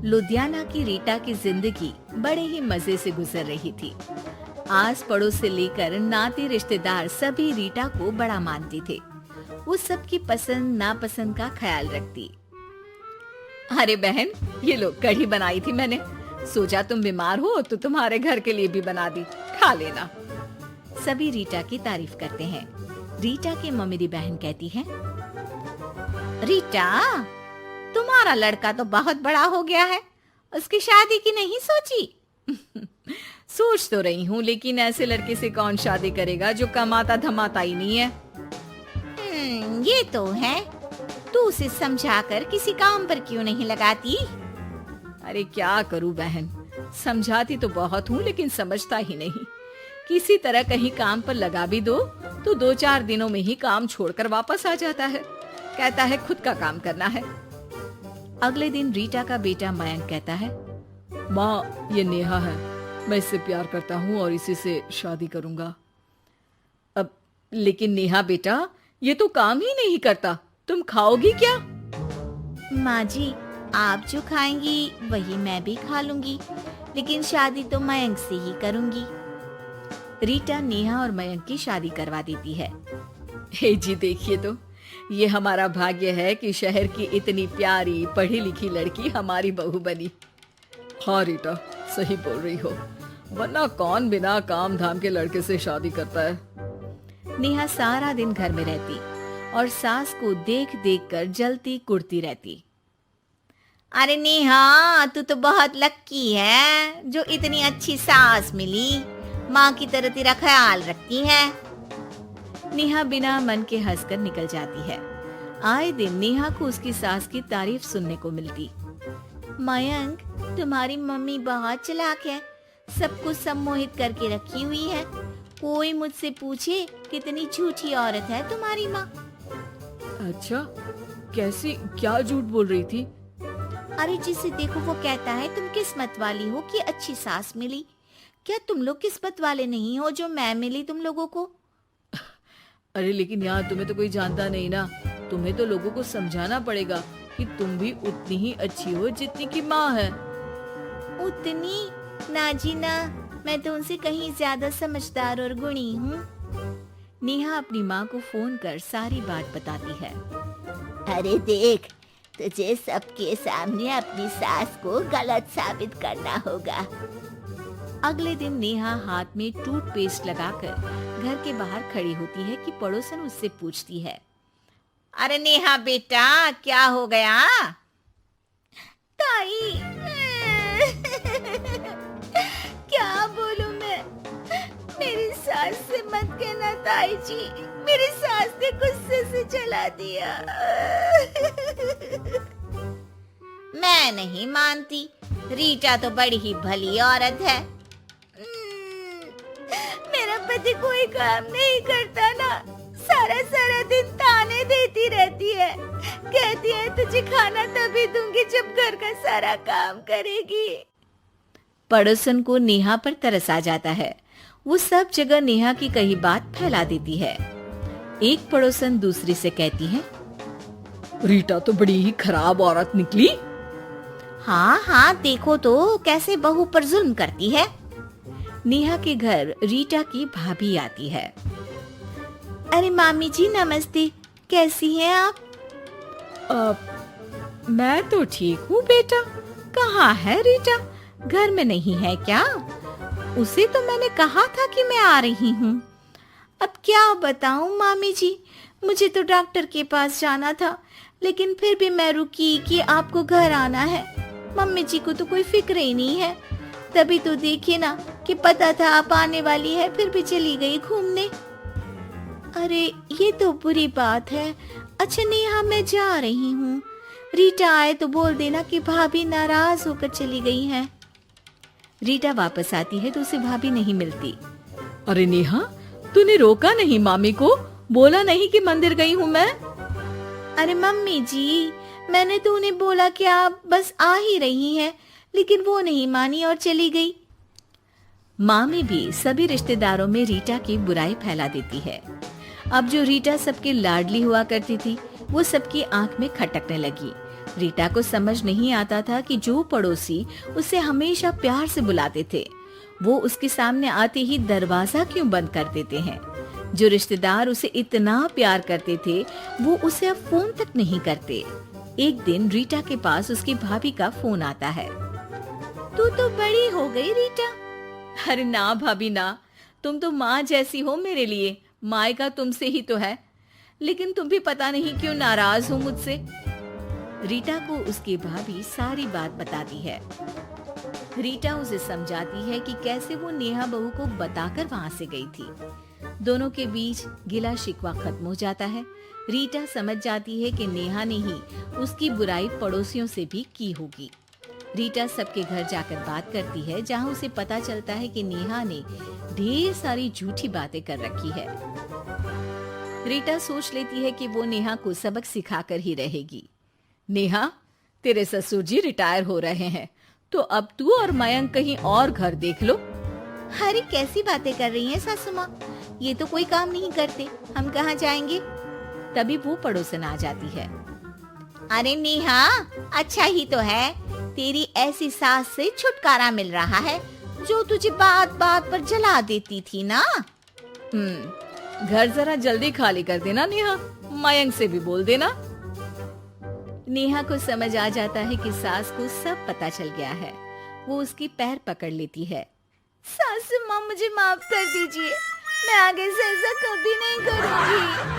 लुधियाना की रीटा की जिंदगी बड़े ही मजे से गुजर रही थी। आस पड़ोस से लेकर नाते रिश्तेदार सभी रीटा को बड़ा मानते थे। वो सबकी पसंद नापसंद का ख्याल रखती। अरे बहन, ये लो कढ़ी बनाई थी मैंने। सोचा तुम बीमार हो तो तुम्हारे घर के लिए भी बना दी, खा लेना। सभी रीटा की तारीफ करते हैं। रीटा की ममेरी बहन कहती है, रीटा, तुम्हारा लड़का तो बहुत बड़ा हो गया है, उसकी शादी की नहीं सोची? सोच तो रही हूँ, लेकिन ऐसे लड़के से कौन शादी करेगा जो कमाता धमाता ही नहीं है। ये तो है। तू उसे समझाकर किसी काम पर क्यों नहीं लगाती? अरे क्या करूं बहन, समझाती तो बहुत हूँ लेकिन समझता ही नहीं। किसी तरह कहीं काम पर लगा भी दो तो 2-4 दिनों में ही काम छोड़कर वापस आ जाता है। कहता है खुद का काम करना है। अगले दिन रीटा का बेटा मयंक कहता है, माँ, ये नेहा है, मैं इससे प्यार करता हूँ और इसी से शादी करूंगा। अब लेकिन नेहा बेटा, ये तो काम ही नहीं करता, तुम खाओगी क्या? माँ जी, आप जो खाएंगी वही मैं भी खा लूंगी, लेकिन शादी तो मयंक से ही करूंगी। रीटा नेहा और मयंक की शादी करवा देती है। हे जी, देखिए तो, ये हमारा भाग्य है कि शहर की इतनी प्यारी पढ़ी लिखी लड़की हमारी बहू बनी। हाँ रीटा, सही बोल रही हो, वरना कौन बिना काम धाम के लड़के से शादी करता है। नेहा सारा दिन घर में रहती और सास को देख देख कर जलती कुड़ती रहती। अरे नेहा, तू तो बहुत लक्की है जो इतनी अच्छी सास मिली, माँ की तरह तेरा ख्याल रखती है। नेहा बिना मन के हंसकर निकल जाती है। आए दिन नेहा को उसकी सास की तारीफ सुनने को मिलती। मयंक, तुम्हारी मम्मी बहुत चालाक है, सबको सम्मोहित करके रखी हुई है। कोई मुझसे पूछे कितनी झूठी औरत है तुम्हारी माँ। अच्छा, कैसी, क्या झूठ बोल रही थी? अरे जिसे देखो वो कहता है तुम किस्मत वाली हो कि अच्छी सास मिली। क्या तुम लोग किस्मत वाले नहीं हो जो मैं मिली तुम लोगों को? अरे लेकिन यार, तुम्हें तो कोई जानता नहीं ना, तुम्हें तो लोगों को समझाना पड़ेगा कि तुम भी उतनी ही अच्छी हो जितनी की माँ है। उतनी? ना जी ना, मैं तो उनसे कहीं ज्यादा समझदार और गुणी हूँ। नेहा अपनी माँ को फोन कर सारी बात बताती है। अरे देख, तुझे सबके सामने अपनी सास को गलत साबित करना होगा। अगले दिन नेहा हाथ में टूथपेस्ट लगाकर घर के बाहर खड़ी होती है कि पड़ोसन उससे पूछती है, अरे नेहा बेटा, क्या हो गया? ताई, क्या बोलूं मैं? मेरी सास से मत कहना ताई जी, मेरी सास ने गुस्से से जला दिया। मैं नहीं मानती, रीटा तो बड़ी ही भली औरत है। मेरा पति कोई काम नहीं करता ना, सारा सारा दिन ताने देती रहती है, कहती है तुझे खाना तभी दूंगी जब घर का सारा काम करेगी। पड़ोसन को नेहा पर तरस आ जाता है। वो सब जगह नेहा की कही बात फैला देती है। एक पड़ोसन दूसरी से कहती है, रीटा तो बड़ी ही खराब औरत निकली। हाँ हाँ, देखो तो कैसे बहू पर जुल्म करती है। नेहा के घर रीटा की भाभी आती है। अरे मामी जी नमस्ते, कैसी हैं आप? मैं तो ठीक हूँ बेटा। कहाँ है रीटा? घर में नहीं है क्या? उसे तो मैंने कहा था कि मैं आ रही हूँ। अब क्या बताऊँ मामी जी, मुझे तो डॉक्टर के पास जाना था, लेकिन फिर भी मैं रुकी कि आपको घर आना है। मम्मी जी को तो कोई फिक्र ही नहीं है। तभी तो देखिए ना कि पता था आप आने वाली है, फिर भी चली गई घूमने। अरे ये तो बुरी बात है। अच्छा नेहा, मैं जा रही हूँ, रीटा आए तो बोल देना कि भाभी नाराज होकर चली गई हैं। रीटा वापस आती है तो उसे भाभी नहीं मिलती। अरे नेहा, तूने रोका नहीं मामी को? बोला नहीं कि मंदिर गई हूँ मैं? अरे मम्मी जी, मैंने तो उन्हें बोला कि आप बस आ ही रही हैं, लेकिन वो नहीं मानी और चली गई। मामी भी सभी रिश्तेदारों में रीटा की बुराई फैला देती है। अब जो रीटा सबकी लाडली हुआ करती थी, वो सबकी आंख में खटकने लगी। रीटा को समझ नहीं आता था कि जो पड़ोसी उसे हमेशा प्यार से बुलाते थे, वो उसके सामने आते ही दरवाजा क्यों बंद कर देते हैं। जो रिश्तेदार उसे इतना प्यार करते थे, वो उसे अब फोन तक नहीं करते। एक दिन रीटा के पास उसकी भाभी का फोन आता है। तू तो बड़ी हो गई रीटा। अरे ना भाभी ना, तुम तो माँ जैसी हो मेरे लिए, मायका तुमसे ही तो है, लेकिन तुम भी पता नहीं क्यों नाराज हो मुझसे। रीटा को उसकी भाभी सारी बात बताती है। रीटा उसे समझाती है कि कैसे वो नेहा बहू को बताकर वहाँ से गई थी। दोनों के बीच गिला शिकवा खत्म हो जाता है। रीटा समझ जाती है कि नेहा ने ही उसकी बुराई पड़ोसियों से भी की होगी। रीटा सबके घर जाकर बात करती है, जहाँ उसे पता चलता है कि नेहा ने ढेर सारी झूठी बातें कर रखी है। रीटा सोच लेती है कि वो नेहा को सबक सिखाकर ही रहेगी। नेहा, तेरे ससुर जी रिटायर हो रहे हैं, तो अब तू और मयंक कहीं और घर देख लो। अरे कैसी बातें कर रही हैं सासू माँ, ये तो कोई काम नहीं करते, हम कहाँ जाएंगे। तभी वो पड़ोसन आ जाती है। अरे नेहा, अच्छा ही तो है, तेरी ऐसी सास से छुटकारा मिल रहा है जो तुझे बात बात पर जला देती थी ना। घर जरा जल्दी खाली कर देना नेहा, मयंक से भी बोल देना। नेहा को समझ आ जाता है कि सास को सब पता चल गया है। वो उसकी पैर पकड़ लेती है। सासू माँ, मुझे माफ कर दीजिए, मैं आगे से ऐसा कभी नहीं करूँगी।